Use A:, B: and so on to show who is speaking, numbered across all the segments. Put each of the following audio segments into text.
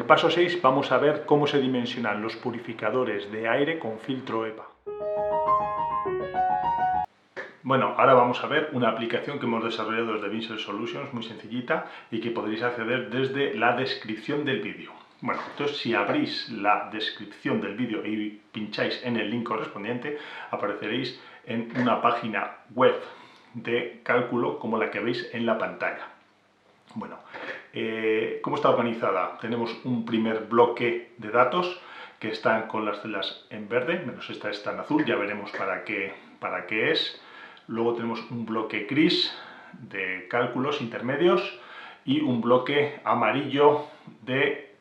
A: el paso 6 vamos a ver cómo se dimensionan los purificadores de aire con filtro EPA. Bueno, ahora vamos a ver una aplicación que hemos desarrollado desde Vincel Solutions, muy sencillita, y que podréis acceder desde la descripción del vídeo. Bueno, entonces si abrís la descripción del vídeo y pincháis en el link correspondiente, apareceréis en una página web de cálculo como la que veis en la pantalla. Bueno, ¿cómo está organizada? Tenemos un primer bloque de datos que están con las celdas en verde, menos esta está en azul, ya veremos para qué es. Luego tenemos un bloque gris de cálculos intermedios y un bloque amarillo de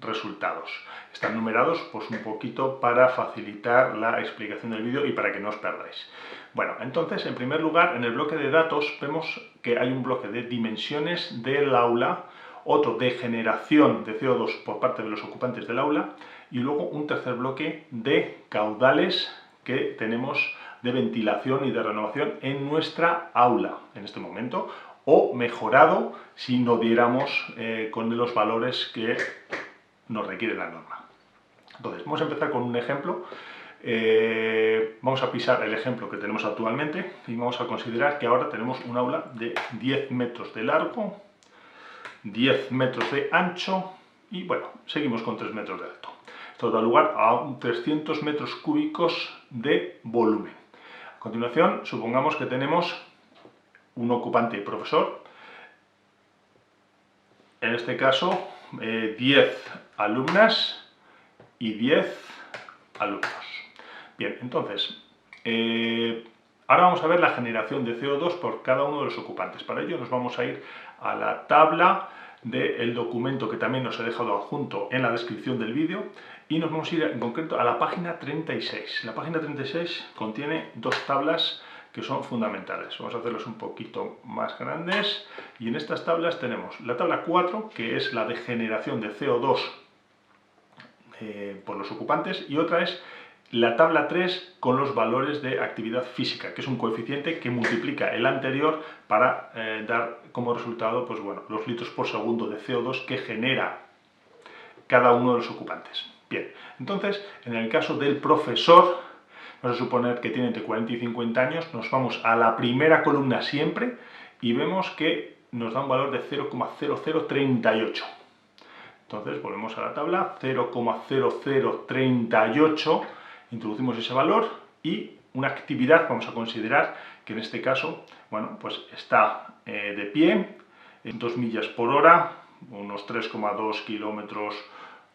A: resultados. Están numerados pues un poquito para facilitar la explicación del vídeo y para que no os perdáis. Bueno, entonces en primer lugar en el bloque de datos vemos que hay un bloque de dimensiones del aula, otro de generación de CO2 por parte de los ocupantes del aula y luego un tercer bloque de caudales que tenemos de ventilación y de renovación en nuestra aula en este momento, o mejorado si no diéramos con los valores que nos requiere la norma. Entonces, vamos a empezar con un ejemplo. Vamos a pisar el ejemplo que tenemos actualmente y vamos a considerar que ahora tenemos un aula de 10 metros de largo, 10 metros de ancho y, bueno, seguimos con 3 metros de alto. Esto da lugar a 300 metros cúbicos de volumen. A continuación, supongamos que tenemos un ocupante y profesor, en este caso 10 alumnas y 10 alumnos. Bien, entonces, ahora vamos a ver la generación de CO2 por cada uno de los ocupantes. Para ello nos vamos a ir a la tabla del documento que también os he dejado adjunto en la descripción del vídeo y nos vamos a ir en concreto a la página 36. La página 36 contiene dos tablas que son fundamentales. Vamos a hacerlos un poquito más grandes y en estas tablas tenemos la tabla 4, que es la de generación de CO2 por los ocupantes, y otra es la tabla 3 con los valores de actividad física, que es un coeficiente que multiplica el anterior para dar como resultado pues, bueno, los litros por segundo de CO2 que genera cada uno de los ocupantes. Bien, entonces, en el caso del profesor, vamos a suponer que tiene entre 40 y 50 años, nos vamos a la primera columna siempre y vemos que nos da un valor de 0,0038. Entonces volvemos a la tabla, 0,0038, introducimos ese valor y una actividad, vamos a considerar que en este caso, bueno, pues está de pie, en 2 millas por hora, unos 3,2 kilómetros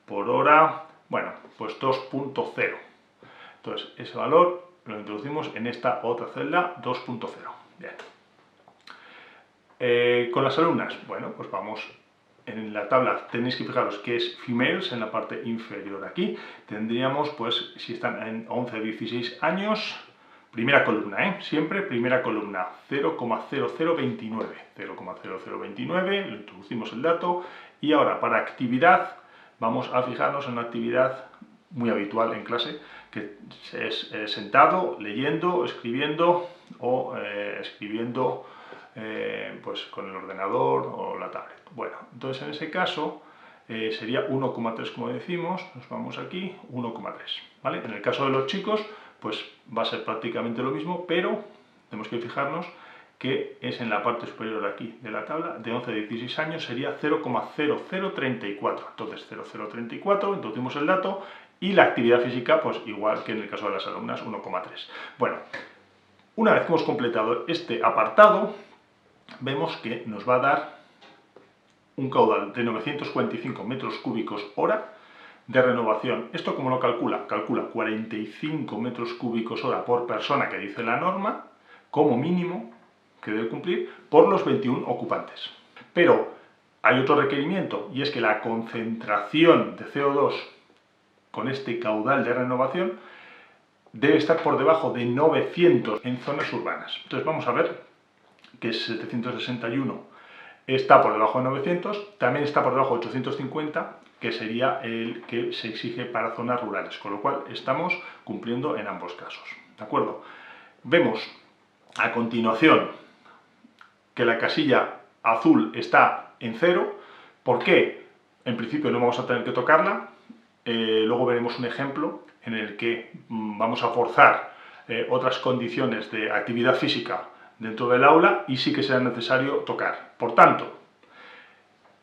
A: por hora, bueno, pues 2.0. Entonces ese valor lo introducimos en esta otra celda, 2.0. Bien. Con las alumnas, bueno, pues vamos. En la tabla tenéis que fijaros que es females en la parte inferior aquí. Tendríamos, pues, si están en 11 a 16 años, primera columna, siempre primera columna, 0,0029. 0,0029, lo introducimos el dato. Y ahora, para actividad, vamos a fijarnos en una actividad muy habitual en clase, que es sentado, leyendo, escribiendo o escribiendo pues con el ordenador o la tablet. Bueno, entonces en ese caso sería 1,3 como decimos, nos vamos aquí, 1,3, ¿vale? En el caso de los chicos, pues va a ser prácticamente lo mismo, pero tenemos que fijarnos que es en la parte superior aquí de la tabla, de 11 a 16 años sería 0,0034. Entonces 0,034, introducimos el dato y la actividad física, pues igual que en el caso de las alumnas, 1,3. Bueno, una vez que hemos completado este apartado, vemos que nos va a dar un caudal de 945 metros cúbicos hora de renovación. ¿Esto cómo lo calcula? Calcula 45 metros cúbicos hora por persona, que dice la norma, como mínimo que debe cumplir, por los 21 ocupantes. Pero hay otro requerimiento, y es que la concentración de CO2 con este caudal de renovación debe estar por debajo de 900 en zonas urbanas. Entonces vamos a ver que es 761 está por debajo de 900, también está por debajo de 850, que sería el que se exige para zonas rurales, con lo cual estamos cumpliendo en ambos casos. ¿De acuerdo? Vemos a continuación que la casilla azul está en 0. ¿Por qué? en principio no vamos a tener que tocarla. Luego veremos un ejemplo en el que vamos a forzar otras condiciones de actividad física dentro del aula y sí que será necesario tocar. Por tanto,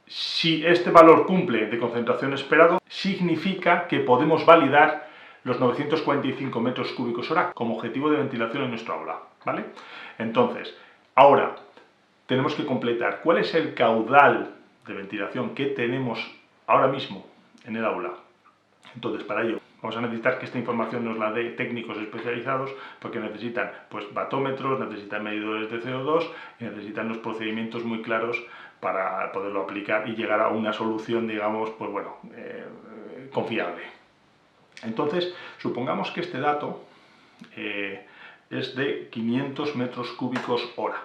A: si este valor cumple de concentración esperado, significa que podemos validar los 945 metros cúbicos hora como objetivo de ventilación en nuestro aula, ¿vale? Entonces, ahora tenemos que completar cuál es el caudal de ventilación que tenemos ahora mismo en el aula. Entonces, para ello, vamos a necesitar que esta información nos la dé técnicos especializados, porque necesitan pues, batómetros, necesitan medidores de CO2 y necesitan los procedimientos muy claros para poderlo aplicar y llegar a una solución, digamos, pues bueno, confiable. Entonces, supongamos que este dato es de 500 metros cúbicos hora.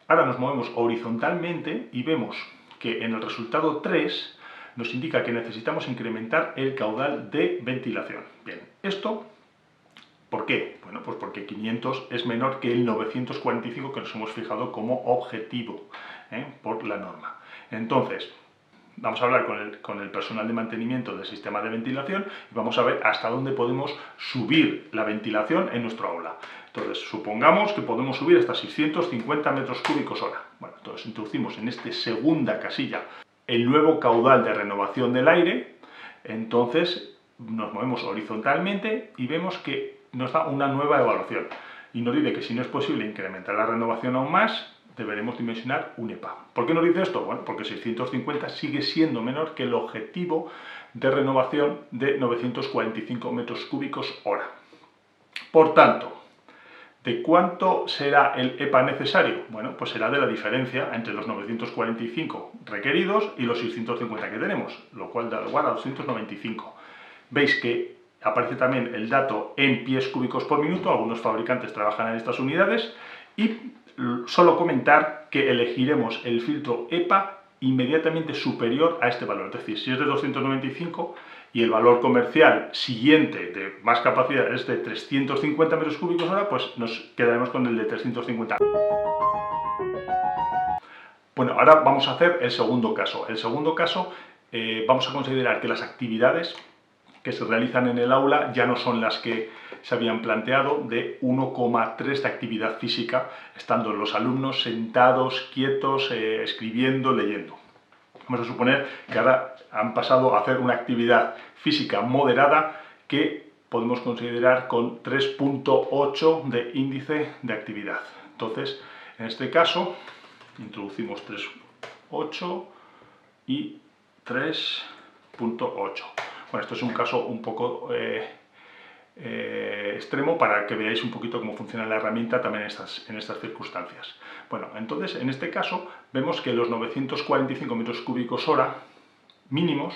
A: Ahora nos movemos horizontalmente y vemos que en el resultado 3 nos indica que necesitamos incrementar el caudal de ventilación. Bien, ¿esto por qué? Bueno, pues porque 500 es menor que el 945 que nos hemos fijado como objetivo por la norma. Entonces, vamos a hablar con el personal de mantenimiento del sistema de ventilación y vamos a ver hasta dónde podemos subir la ventilación en nuestro aula. Entonces, supongamos que podemos subir hasta 650 metros cúbicos hora. Bueno, entonces introducimos en esta segunda casilla el nuevo caudal de renovación del aire. Entonces, nos movemos horizontalmente y vemos que nos da una nueva evaluación. Y nos dice que si no es posible incrementar la renovación aún más, deberemos dimensionar un EPA. ¿Por qué nos dice esto? Bueno, porque 650 sigue siendo menor que el objetivo de renovación de 945 metros cúbicos hora. Por tanto, ¿de cuánto será el EPA necesario? Bueno, pues será de la diferencia entre los 945 requeridos y los 650 que tenemos, lo cual da lugar a 295. Veis que aparece también el dato en pies cúbicos por minuto, algunos fabricantes trabajan en estas unidades, y solo comentar que elegiremos el filtro EPA inmediatamente superior a este valor. Es decir, si es de 295 y el valor comercial siguiente de más capacidad es de 350 metros cúbicos hora, pues nos quedaremos con el de 350. Bueno, ahora vamos a hacer el segundo caso. El segundo caso vamos a considerar que las actividades que se realizan en el aula ya no son las que se habían planteado de 1,3 de actividad física, estando los alumnos sentados, quietos, escribiendo, leyendo. Vamos a suponer que ahora han pasado a hacer una actividad física moderada que podemos considerar con 3,8 de índice de actividad. Entonces, en este caso, introducimos 3,8 y 3,8. Bueno, esto es un caso un poco extremo para que veáis un poquito cómo funciona la herramienta también en estas circunstancias. Bueno, entonces en este caso vemos que los 945 metros cúbicos hora mínimos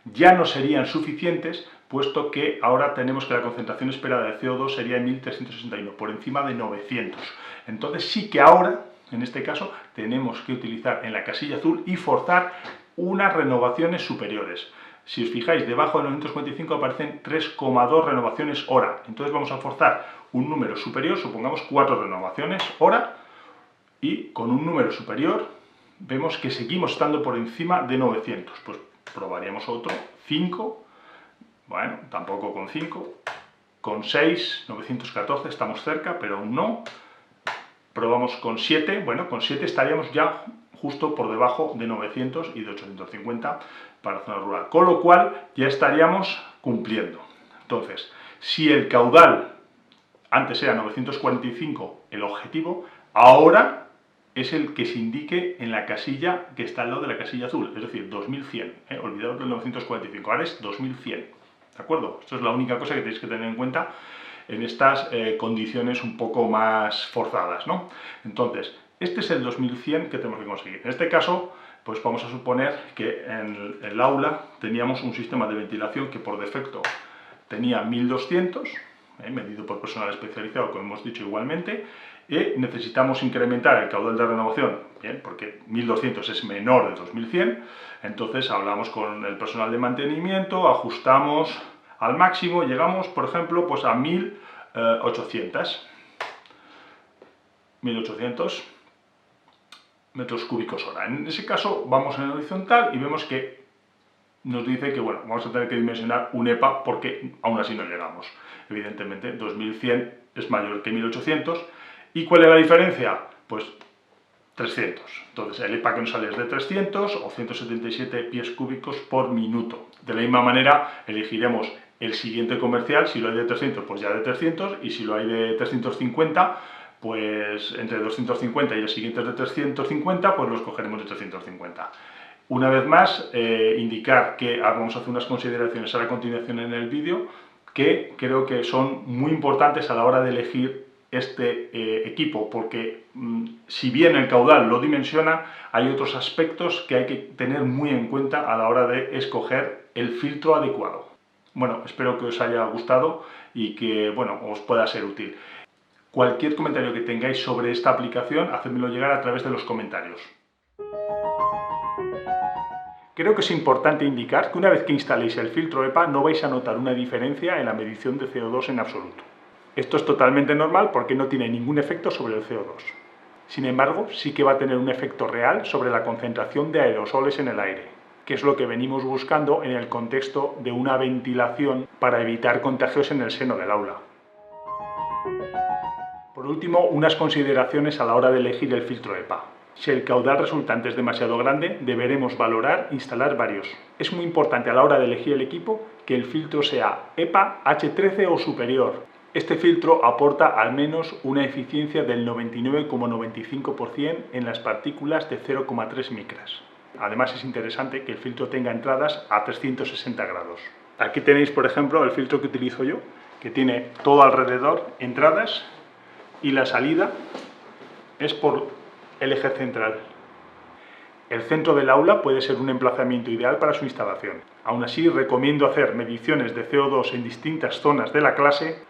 A: ya no serían suficientes, puesto que ahora tenemos que la concentración esperada de CO2 sería en 1361, por encima de 900. Entonces sí que ahora, en este caso, tenemos que utilizar en la casilla azul y forzar unas renovaciones superiores. Si os fijáis, debajo de 945 aparecen 3,2 renovaciones hora. Entonces vamos a forzar un número superior, supongamos 4 renovaciones hora, y con un número superior vemos que seguimos estando por encima de 900. Pues probaríamos otro, 5, bueno, tampoco con 5, con 6, 914, estamos cerca, pero aún no. Probamos con 7, bueno, con 7 estaríamos ya justo por debajo de 900 y de 850 para zona rural, con lo cual ya estaríamos cumpliendo. Entonces, si el caudal antes era 945 el objetivo, ahora es el que se indique en la casilla que está al lado de la casilla azul, es decir, 2100, olvidaos del 945, ahora es 2100, ¿de acuerdo? Esto es la única cosa que tenéis que tener en cuenta en estas condiciones un poco más forzadas, ¿no? Entonces, este es el 2100 que tenemos que conseguir. En este caso, pues vamos a suponer que en el aula teníamos un sistema de ventilación que por defecto tenía 1200, medido por personal especializado, como hemos dicho igualmente, y necesitamos incrementar el caudal de renovación, bien, porque 1200 es menor de 2100, entonces hablamos con el personal de mantenimiento, ajustamos al máximo, llegamos, por ejemplo, pues a 1800 metros cúbicos hora. En ese caso vamos en horizontal y vemos que nos dice que bueno, vamos a tener que dimensionar un EPA porque aún así no llegamos. Evidentemente 2100 es mayor que 1800. ¿Y cuál es la diferencia? Pues 300. Entonces el EPA que nos sale es de 300 o 177 pies cúbicos por minuto. De la misma manera elegiremos el siguiente comercial, si lo hay de 300 pues ya de 300, y si lo hay de 350 pues entre 250 y el siguiente es de 350 pues los cogeremos de 350. Una vez más, indicar que vamos a hacer unas consideraciones a la continuación en el vídeo que creo que son muy importantes a la hora de elegir este equipo, porque si bien el caudal lo dimensiona, hay otros aspectos que hay que tener muy en cuenta a la hora de escoger el filtro adecuado. Bueno, espero que os haya gustado y que bueno, os pueda ser útil. Cualquier comentario que tengáis sobre esta aplicación, hacedmelo llegar a través de los comentarios. Creo que es importante indicar que una vez que instaléis el filtro EPA no vais a notar una diferencia en la medición de CO2 en absoluto. Esto es totalmente normal porque no tiene ningún efecto sobre el CO2. Sin embargo, sí que va a tener un efecto real sobre la concentración de aerosoles en el aire, que es lo que venimos buscando en el contexto de una ventilación para evitar contagios en el seno del aula. Por último, unas consideraciones a la hora de elegir el filtro EPA. Si el caudal resultante es demasiado grande, deberemos valorar instalar varios. Es muy importante a la hora de elegir el equipo que el filtro sea EPA H13 o superior. Este filtro aporta al menos una eficiencia del 99,95% en las partículas de 0,3 micras. Además es interesante que el filtro tenga entradas a 360 grados. Aquí tenéis, por ejemplo, el filtro que utilizo yo, que tiene todo alrededor entradas y la salida es por el eje central. El centro del aula puede ser un emplazamiento ideal para su instalación. Aún así, recomiendo hacer mediciones de CO2 en distintas zonas de la clase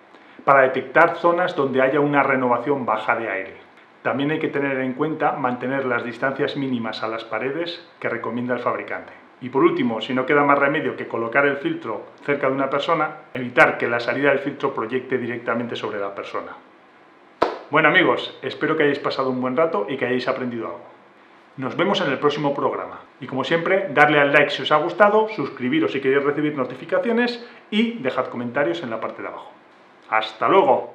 A: para detectar zonas donde haya una renovación baja de aire. También hay que tener en cuenta mantener las distancias mínimas a las paredes que recomienda el fabricante. Y por último, si no queda más remedio que colocar el filtro cerca de una persona, evitar que la salida del filtro proyecte directamente sobre la persona. Bueno amigos, espero que hayáis pasado un buen rato y que hayáis aprendido algo. Nos vemos en el próximo programa. Y como siempre, darle al like si os ha gustado, suscribiros si queréis recibir notificaciones y dejad comentarios en la parte de abajo. ¡Hasta luego!